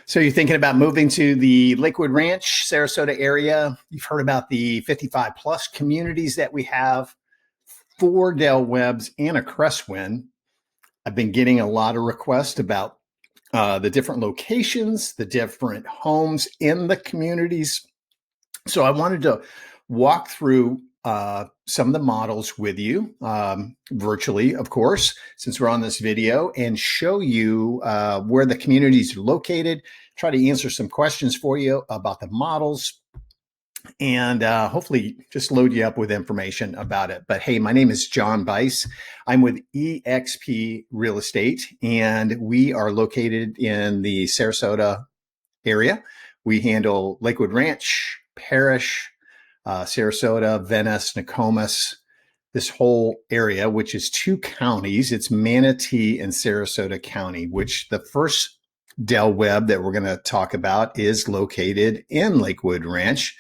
So you're thinking about moving to the Lakewood Ranch, Sarasota area. You've heard about the 55 plus communities that we have, 4 Del Webbs and a Cresswind. I've been getting a lot of requests about the different locations, the different homes in the communities. So I wanted to walk through some of the models with you virtually, of course, since we're on this video, and show you where the communities are located, try to answer some questions for you about the models, and hopefully just load you up with information about it. But hey, my name is John Bice. I'm with EXP Real Estate, and we are located in the Sarasota area. We handle Lakewood Ranch, Parish, Sarasota, Venice, Nokomis, this whole area, which is 2 counties. It's Manatee and Sarasota County, which the first Del Webb that we're going to talk about is located in Lakewood Ranch.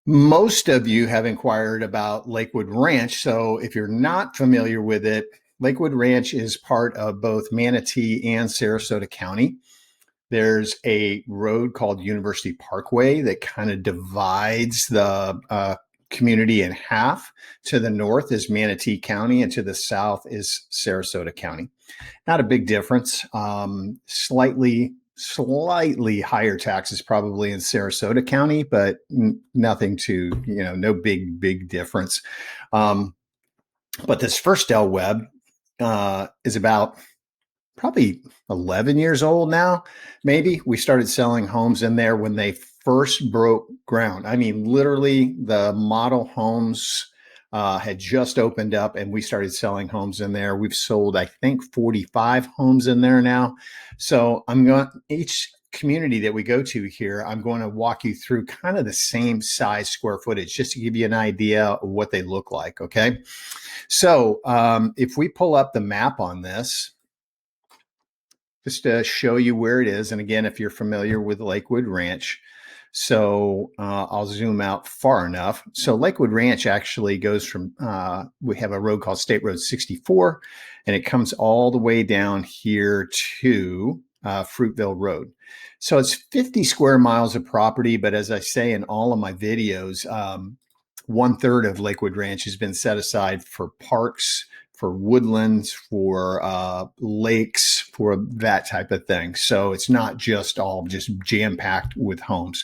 Most of you have inquired about Lakewood Ranch. So if you're not familiar with it, Lakewood Ranch is part of both Manatee and Sarasota County. There's a road called University Parkway that kind of divides the community in half. To the north is Manatee County, and to the south is Sarasota County. Not a big difference. Slightly higher taxes probably in Sarasota County, but nothing to, no big difference. But this first Del Webb is about probably 11 years old now, maybe. We started selling homes in there when they first broke ground. I mean, literally the model homes had just opened up and we started selling homes in there. We've sold, I think, 45 homes in there now. So each community that we go to here, I'm going to walk you through kind of the same size square footage, just to give you an idea of what they look like, okay? So if we pull up the map on this, just to show you where it is. And again, if you're familiar with Lakewood Ranch, so I'll zoom out far enough. So Lakewood Ranch actually goes from, we have a road called State Road 64, and it comes all the way down here to Fruitville Road. So it's 50 square miles of property, but as I say in all of my videos, 1/3 of Lakewood Ranch has been set aside for parks, for woodlands, for lakes, for that type of thing. So it's not just all just jam-packed with homes.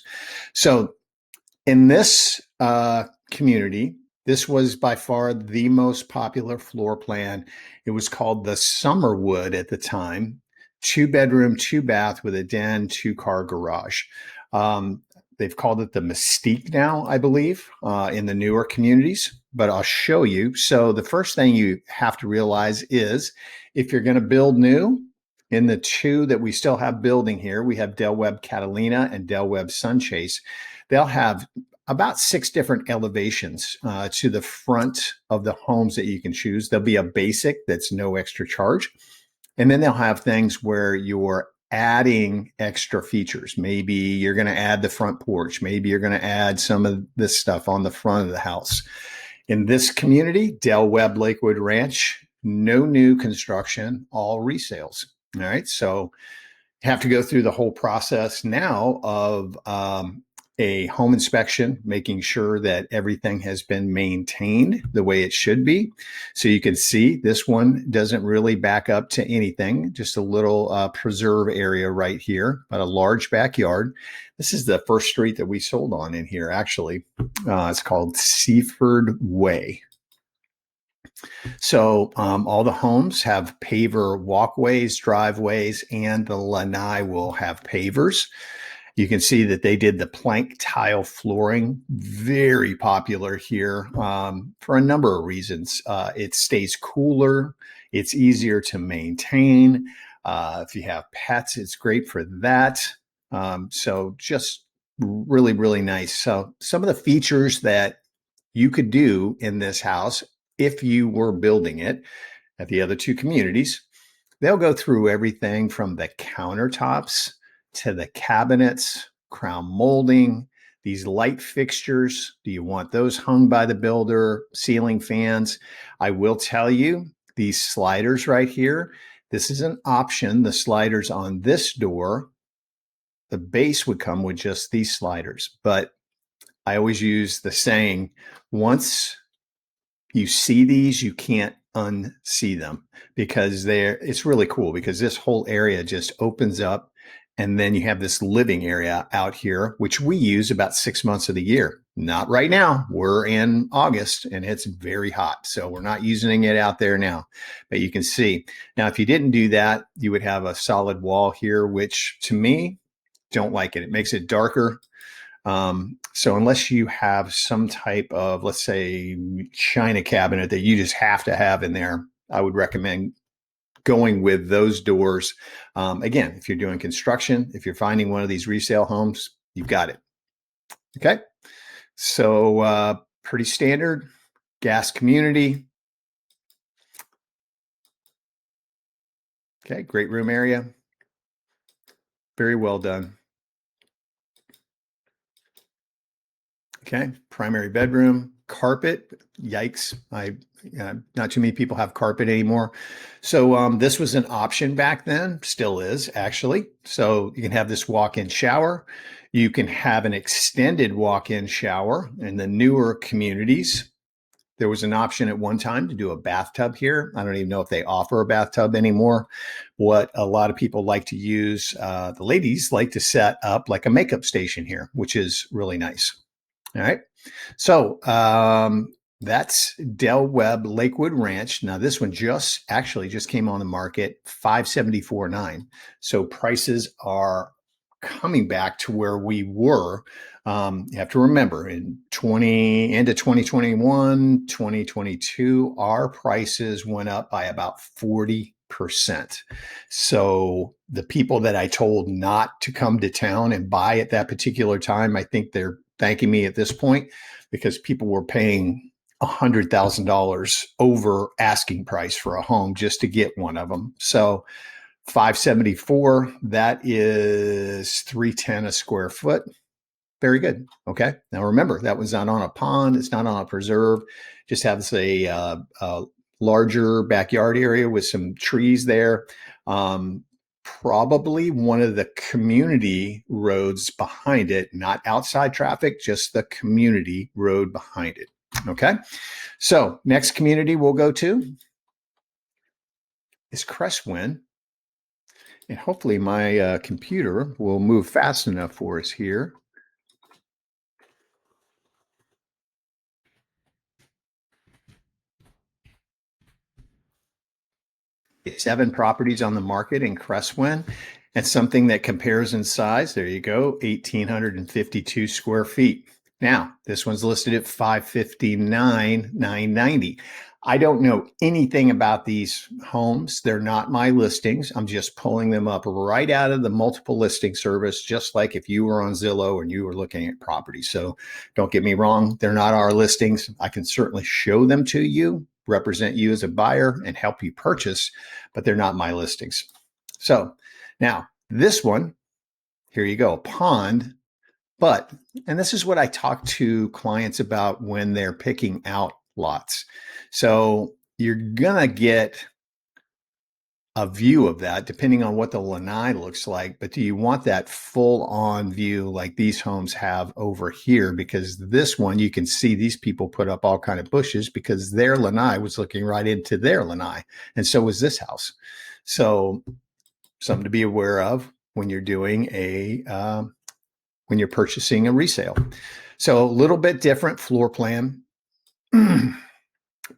So in this community, this was by far the most popular floor plan. It was called the Summerwood at the time. 2-bedroom, 2-bath with a den, 2-car garage. They've called it the Mystique now, I believe, in the newer communities, but I'll show you. So the first thing you have to realize is if you're going to build new, in the 2 that we still have building here, we have Del Webb Catalina and Del Webb Sunchase. They'll have about 6 different elevations to the front of the homes that you can choose. There'll be a basic that's no extra charge. And then they'll have things where you're adding extra features. Maybe you're going to add the front porch. Maybe you're going to add some of this stuff on the front of the house. In this community, Del Webb Lakewood Ranch, no new construction, all resales. All right. So you have to go through the whole process now of a home inspection, making sure that everything has been maintained the way it should be. So you can see this one doesn't really back up to anything, just a little preserve area right here, but a large backyard. This is the first street that we sold on in here, actually. It's called Seaford Way. So all the homes have paver walkways, driveways, and the lanai will have pavers. You can see that they did the plank tile flooring, very popular here for a number of reasons. It stays cooler. It's easier to maintain. If you have pets, it's great for that. So just really, really nice. So some of the features that you could do in this house, if you were building it at the other 2 communities, they'll go through everything from the countertops to the cabinets, crown molding, these light fixtures. Do you want those hung by the builder? Ceiling fans. I will tell you, these sliders right here, this is an option. The sliders on this door the base would come with just these sliders. But I always use the saying, once you see these, you can't unsee them, because it's really cool, because this whole area just opens up, and then you have this living area out here, which we use about 6 months of the year. Not right now. We're in August and it's very hot, so we're not using it out there now. But you can see now, if you didn't do that, you would have a solid wall here, which to me, don't like it. It makes it darker. So unless you have some type of, let's say, china cabinet that you just have to have in there, I would recommend going with those doors. Again, if you're doing construction, if you're finding one of these resale homes, you've got it. Okay. So pretty standard gas community. Okay. Great room area. Very well done. Okay, primary bedroom, carpet. Yikes! Not too many people have carpet anymore. So this was an option back then, still is actually. So you can have this walk-in shower. You can have an extended walk-in shower in the newer communities. There was an option at one time to do a bathtub here. I don't even know if they offer a bathtub anymore. What a lot of people like to use, the ladies like to set up like a makeup station here, which is really nice. All right. So that's Webb Lakewood Ranch. Now this one just came on the market, $574,900. So prices are coming back to where we were. You have to remember, in end of 2021, 2022, our prices went up by about 40%. So the people that I told not to come to town and buy at that particular time, I think they're thanking me at this point, because people were paying $100,000 over asking price for a home just to get one of them. So 574, that is $310 a square foot. Very good. Okay. Now remember, that was not on a pond. It's not on a preserve. Just has a larger backyard area with some trees there. Probably one of the community roads behind it, not outside traffic, just the community road behind it. Okay. So next community we'll go to is Cresswind. And hopefully my computer will move fast enough for us here. It's 7 properties on the market in Cresswind, and something that compares in size. There you go, 1,852 square feet. Now, this one's listed at $559,990. I don't know anything about these homes. They're not my listings. I'm just pulling them up right out of the multiple listing service, just like if you were on Zillow and you were looking at properties. So don't get me wrong, they're not our listings. I can certainly show them to you, represent you as a buyer, and help you purchase, but they're not my listings. So now this one, here you go, pond. And this is what I talk to clients about when they're picking out lots. So you're going to get a view of that depending on what the lanai looks like. But do you want that full on view like these homes have over here? Because this one, you can see these people put up all kind of bushes because their lanai was looking right into their lanai. And so was this house. So something to be aware of when you're doing when you're purchasing a resale. So a little bit different floor plan,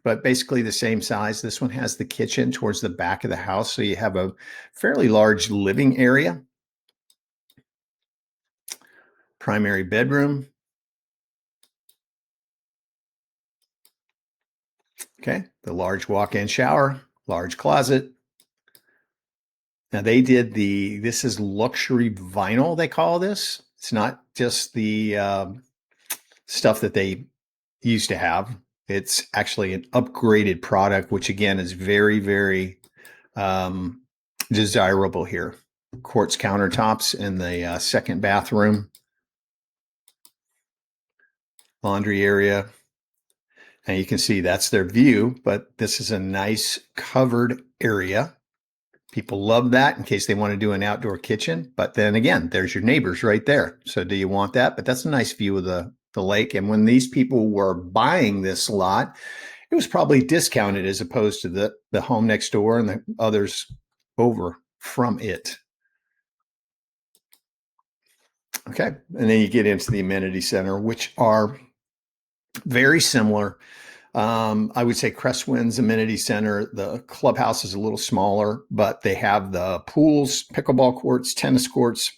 but basically the same size. This one has the kitchen towards the back of the house. So you have a fairly large living area. Primary bedroom. Okay. The large walk-in shower, large closet. Now they did this is luxury vinyl, they call this. It's not just the stuff that they used to have. It's actually an upgraded product, which again is very, very desirable here. Quartz countertops in the second bathroom, laundry area. And you can see that's their view, but this is a nice covered area. People love that in case they want to do an outdoor kitchen. But then again, there's your neighbors right there. So do you want that? But that's a nice view of the lake. And when these people were buying this lot, it was probably discounted as opposed to the home next door and the others over from it. Okay. And then you get into the amenity center, which are very similar. I would say Cresswind's amenity center, the clubhouse is a little smaller, but they have the pools, pickleball courts, tennis courts,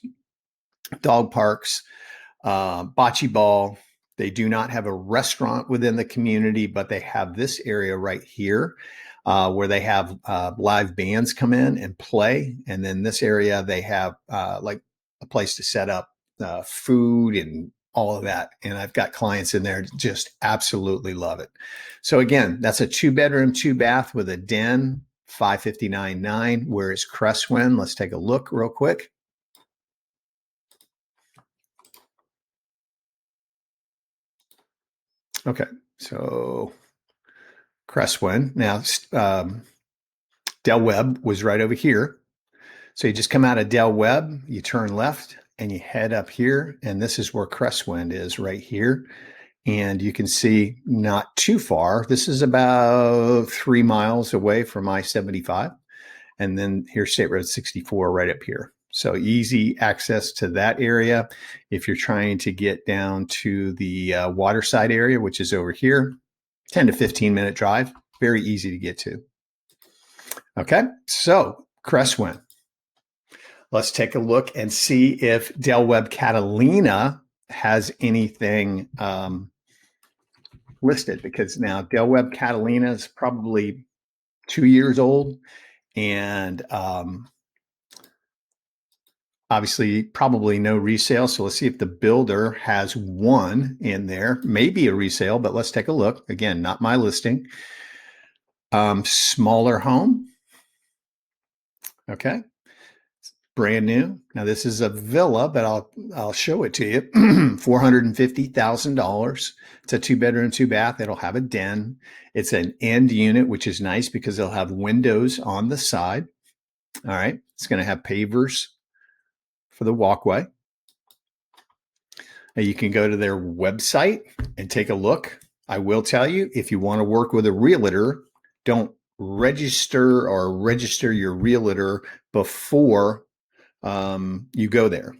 dog parks, bocce ball. They do not have a restaurant within the community, but they have this area right here where they have live bands come in and play. And then this area, they have like a place to set up food and all of that. And I've got clients in there just absolutely love it. So again, that's a 2-bedroom, 2-bath with a den, $559,900. Where is Cresswind? Let's take a look real quick. Okay, so Cresswind. Now, Del Webb was right over here. So you just come out of Del Webb, you turn left, and you head up here. And this is where Cresswind is right here. And you can see not too far. This is about 3 miles away from I-75. And then here's State Road 64 right up here. So easy access to that area. If you're trying to get down to the waterside area, which is over here, 10 to 15 minute drive, very easy to get to. Okay, so Cresswind. Let's take a look and see if Webb Catalina has anything listed, because now Webb Catalina is probably 2 years old, and obviously probably no resale. So let's see if the builder has one in there, maybe a resale, but let's take a look. Again, not my listing. Smaller home. Okay. Brand new. Now this is a villa, but I'll show it to you. $450,000. It's a 2-bedroom, 2-bath. It'll have a den. It's an end unit, which is nice because it'll have windows on the side. All right. It's going to have pavers for the walkway. Now you can go to their website and take a look. I will tell you, if you want to work with a realtor, don't register your realtor before you go there.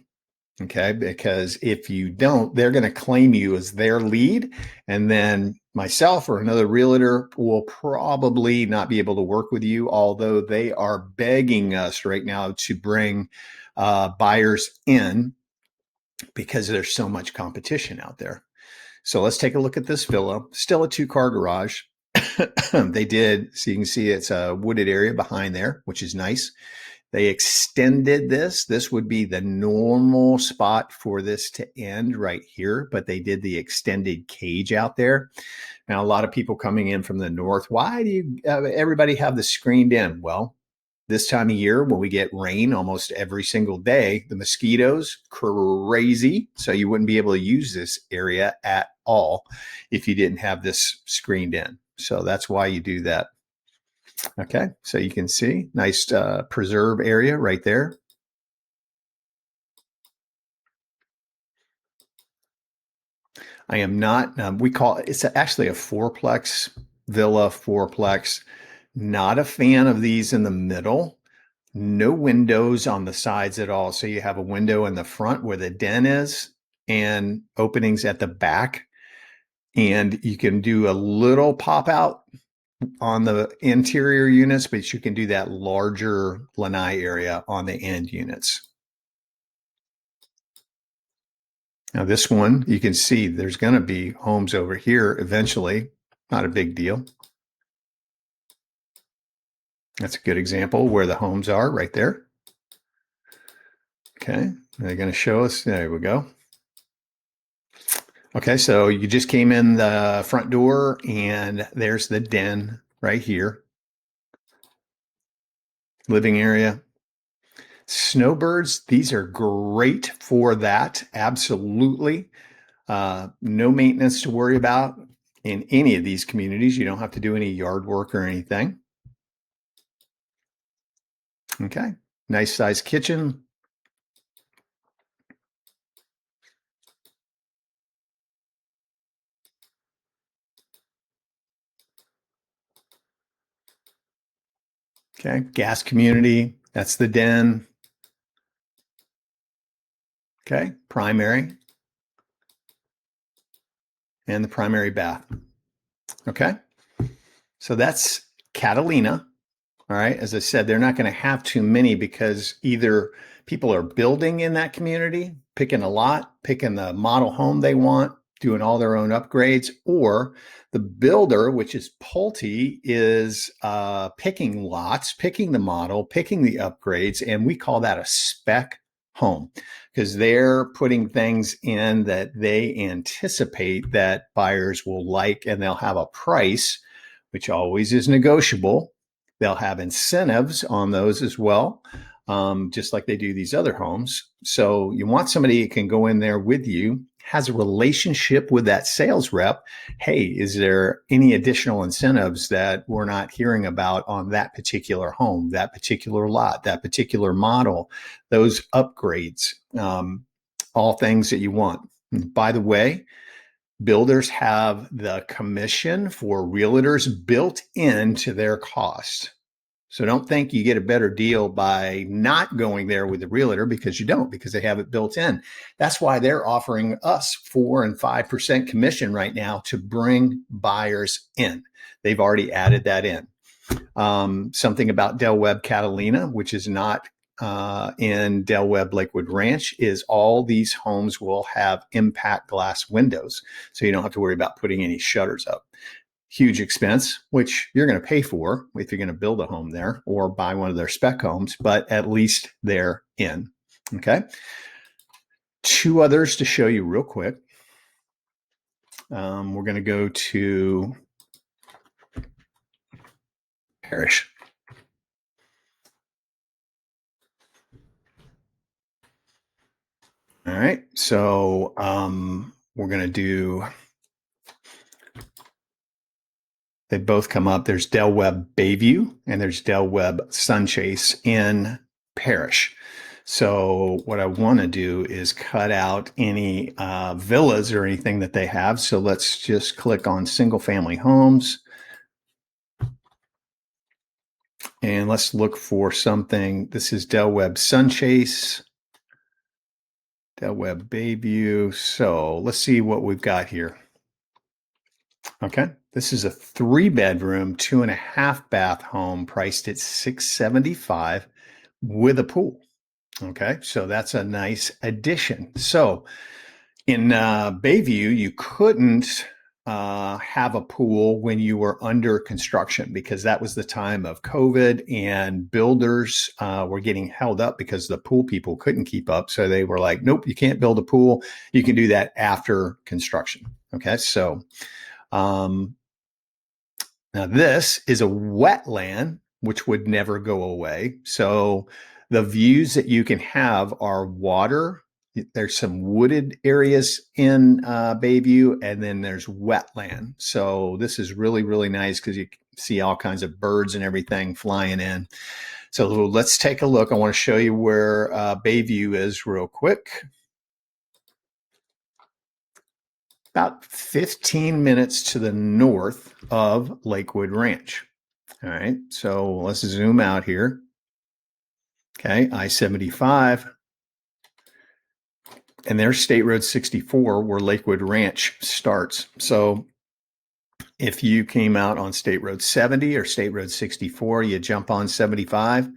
Okay. Because if you don't, they're going to claim you as their lead. And then myself or another realtor will probably not be able to work with you, although they are begging us right now to bring buyers in because there's so much competition out there. So let's take a look at this villa. Still a 2-car garage. They did, so you can see it's a wooded area behind there, which is nice. They extended this. This would be the normal spot for this to end right here, but they did the extended cage out there. Now, a lot of people coming in from the north, why do you everybody have the screened in? Well, this time of year when we get rain almost every single day, the mosquitoes, crazy. So you wouldn't be able to use this area at all if you didn't have this screened in. So that's why you do that. Okay, so you can see nice preserve area right there. I am not, we call it's actually a 4-plex villa, 4-plex. Not a fan of these in the middle. No windows on the sides at all. So you have a window in the front where the den is and openings at the back. And you can do a little pop out on the interior units, but you can do that larger lanai area on the end units. Now this one, you can see there's going to be homes over here eventually. Not a big deal. That's a good example where the homes are right there. Okay, they're going to show us. There we go. Okay, so you just came in the front door and there's the den right here. Living area. Snowbirds, these are great for that. Absolutely. No maintenance to worry about in any of these communities. You don't have to do any yard work or anything. Okay. Nice size kitchen. Okay. Gas community. That's the den. Okay. Primary and the primary bath. Okay. So that's Catalina. All right. As I said, they're not going to have too many because either people are building in that community, picking a lot, picking the model home they want, doing all their own upgrades, or the builder, which is Pulte, is picking lots, picking the model, picking the upgrades. And we call that a spec home because they're putting things in that they anticipate that buyers will like, and they'll have a price, which always is negotiable. They'll have incentives on those as well, just like they do these other homes. So you want somebody who can go in there with you, has a relationship with that sales rep. Hey, is there any additional incentives that we're not hearing about on that particular home, that particular lot, that particular model, those upgrades, all things that you want. And by the way, builders have the commission for realtors built into their cost. So don't think you get a better deal by not going there with the realtor, because you don't, because they have it built in. That's why they're offering us 4 and 5% commission right now to bring buyers in. They've already added that in. Something about Webb Catalina, which is not in Webb Lakewood Ranch, is all these homes will have impact glass windows. So you don't have to worry about putting any shutters up. Huge expense, which you're going to pay for if you're going to build a home there or buy one of their spec homes, but at least they're in. Okay. 2 others to show you real quick. We're going to go to Parish. All right. So we're going to do, they both come up. There's Webb Bayview and there's Webb Sunchase in Parish. So what I want to do is cut out any villas or anything that they have. So let's just click on single family homes. And let's look for something. This is Webb Sunchase, Webb Bayview. So let's see what we've got here. Okay. This is a 3-bedroom, 2.5 bath home priced at $675 with a pool. Okay. So that's a nice addition. So in Bayview, you couldn't have a pool when you were under construction because that was the time of COVID and builders were getting held up because the pool people couldn't keep up. So they were like, nope, you can't build a pool. You can do that after construction. Okay. So now this is a wetland, which would never go away. So the views that you can have are water. There's some wooded areas in Bayview, and then there's wetland. So this is really, really nice because you see all kinds of birds and everything flying in. So let's take a look. I want to show you where Bayview is real quick. About 15 minutes to the north of Lakewood Ranch. All right, so let's zoom out here. Okay, I-75. And there's State Road 64 where Lakewood Ranch starts. So if you came out on State Road 70 or State Road 64, you jump on 75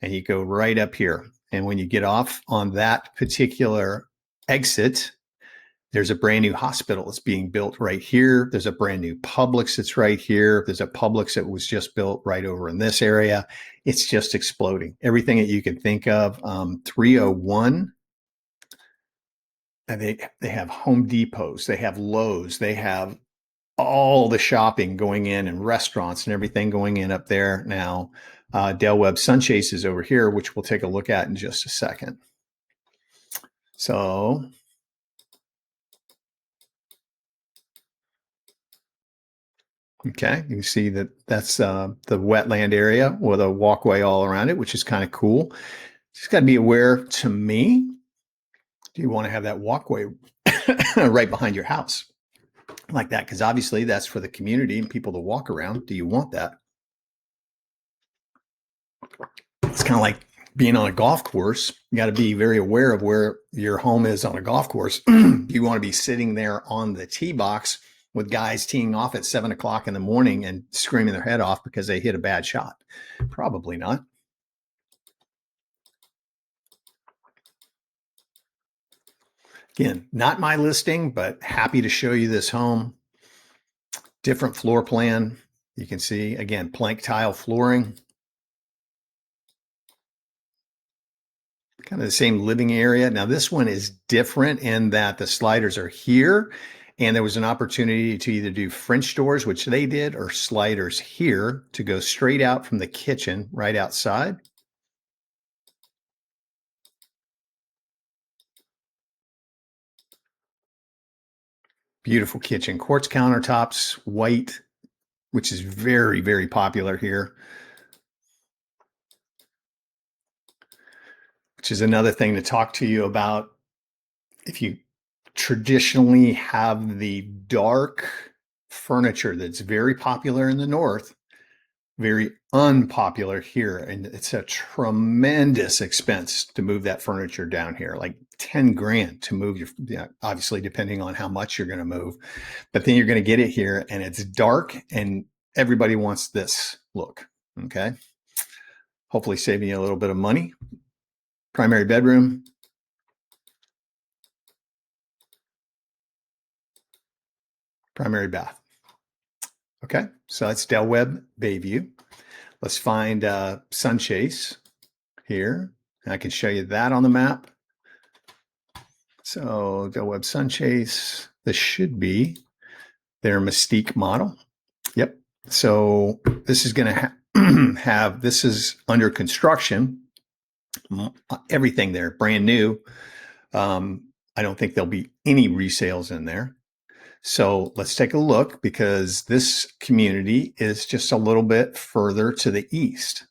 and you go right up here. And when you get off on that particular exit, there's a brand new hospital that's being built right here. There's a brand new Publix that's right here. There's a Publix that was just built right over in this area. It's just exploding. Everything that you can think of. 301. And they have Home Depots, they have Lowe's, they have all the shopping going in and restaurants and everything going in up there now. Webb Sunchase is over here, which we'll take a look at in just a second. So Okay, you can see that that's the wetland area with a walkway all around it, which is kind of cool. Just got to be aware, to me, do you want to have that walkway right behind your house like that? Because obviously that's for the community and people to walk around. Do you want that? It's kind of like being on a golf course. You got to be very aware of where your home is on a golf course. You want to be sitting there on the tee box with guys teeing off at 7 o'clock in the morning and screaming their head off because they hit a bad shot. Probably not. Again, not my listing, but happy to show you this home. Different floor plan. You can see, again, plank tile flooring. Kind of the same living area. Now, this one is different in that the sliders are here, and there was an opportunity to either do French doors, which they did, or sliders here to go straight out from the kitchen right outside. Beautiful kitchen. Quartz countertops, white, which is very, very popular here. Which is another thing to talk to you about. If you traditionally have the dark furniture that's very popular in the north, very unpopular here, and it's a tremendous expense to move that furniture down here, like 10 grand to move your, obviously depending on how much you're going to move, but then you're going to get it here and it's dark and everybody wants this look. Okay, hopefully saving you a little bit of money. Primary bedroom, primary bath. Okay, so that's Webb Bayview. Let's find Sunchase here. I can show you that on the map. So Webb Sunchase, this should be their Mystique model. Yep. So this is going to have, this is under construction. Everything there, brand new. I don't think there'll be any resales in there. So let's take a look because this community is just a little bit further to the east.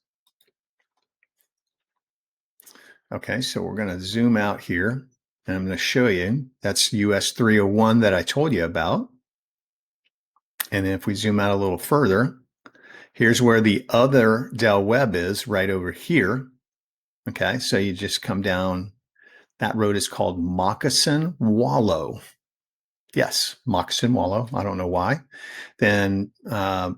Okay, so we're going to zoom out here and I'm going to show you. That's US 301 that I told you about. And if we zoom out a little further, here's where the other Webb is, right over here. Okay, so you just come down. That road is called Moccasin Wallow. Yes, Moccasin Wallow. I don't know why. Then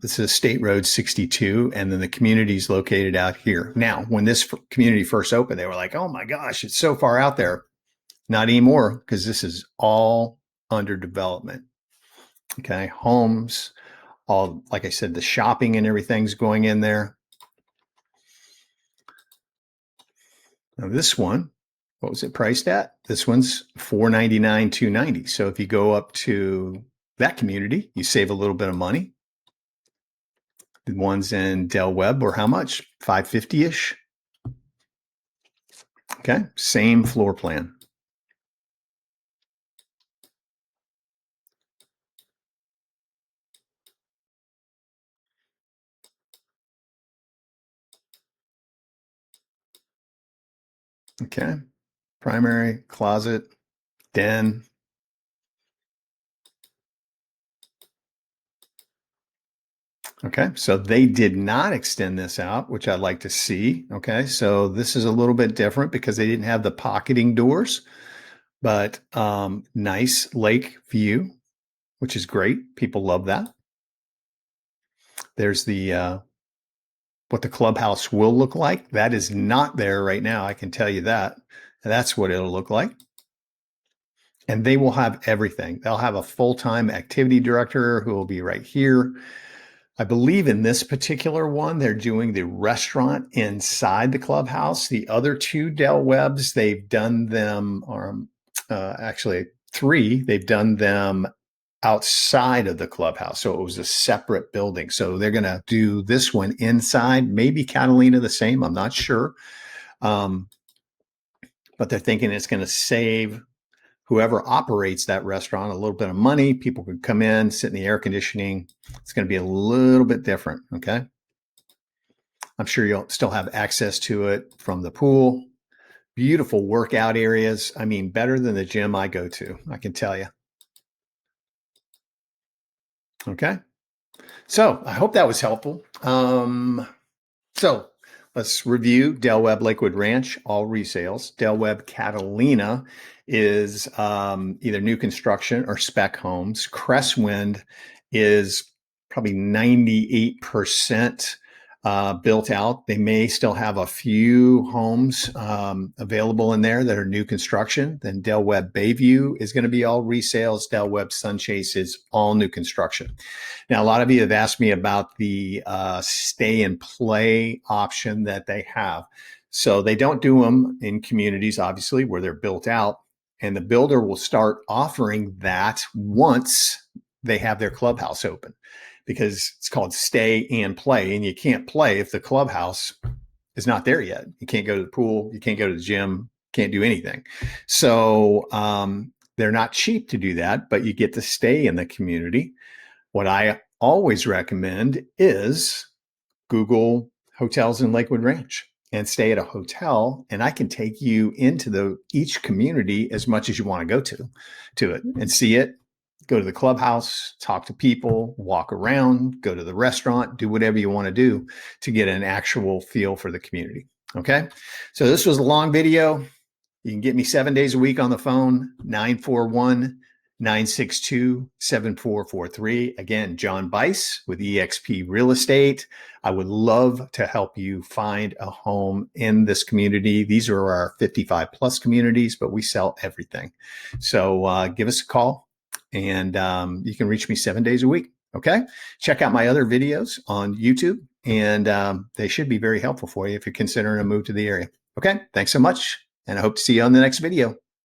this is State Road 62, and then the community is located out here. Now, when this community first opened, they were like, oh my gosh, it's so far out there. Not anymore, because this is all under development. Okay, homes, all, like I said, the shopping and everything's going in there. Now this one, what was it priced at? This one's $499, $290. So if you go up to that community, you save a little bit of money. The ones in Webb were how much? $550-ish. Okay, same floor plan. Okay, primary, closet, den. Okay, so they did not extend this out, which I'd like to see. Okay, so this is a little bit different because they didn't have the pocketing doors, but nice lake view, which is great. People love that. There's the what the clubhouse will look like. That is not there right now. I can tell you that. That's what it'll look like. And they will have everything. They'll have a full-time activity director who will be right here. I believe in this particular one, they're doing the restaurant inside the clubhouse. The other two Webbs, they've done them, or actually three, they've done them outside of the clubhouse. So it was a separate building. So they're going to do this one inside, maybe Catalina the same. I'm not sure. But they're thinking it's going to save whoever operates that restaurant a little bit of money. People could come in, sit in the air conditioning. It's going to be a little bit different. Okay. I'm sure you'll still have access to it from the pool. Beautiful workout areas. I mean, better than the gym I go to, I can tell you. Okay. So I hope that was helpful. So let's review Webb Lakewood Ranch, all resales. Webb Catalina is either new construction or spec homes. Cresswind is probably 98% built out. They may still have a few homes available in there that are new construction. Then Webb Bayview is going to be all resales. Webb Sunchase is all new construction. Now, a lot of you have asked me about the stay and play option that they have. So they don't do them in communities, obviously, where they're built out. And the builder will start offering that once they have their clubhouse open, because it's called stay and play. And you can't play if the clubhouse is not there yet. You can't go to the pool. You can't go to the gym. Can't do anything. So they're not cheap to do that, but you get to stay in the community. What I always recommend is Google hotels in Lakewood Ranch and stay at a hotel, and I can take you into each community as much as you want to go to it and see it. Go to the clubhouse, talk to people, walk around, go to the restaurant, do whatever you want to do to get an actual feel for the community. Okay. So this was a long video. You can get me 7 days a week on the phone, 941-962-7443. Again, John Bice with eXp Real Estate. I would love to help you find a home in this community. These are our 55 plus communities, but we sell everything. So give us a call, and you can reach me 7 days a week. Okay. Check out my other videos on YouTube, and they should be very helpful for you if you're considering a move to the area. Okay. Thanks so much, and I hope to see you on the next video.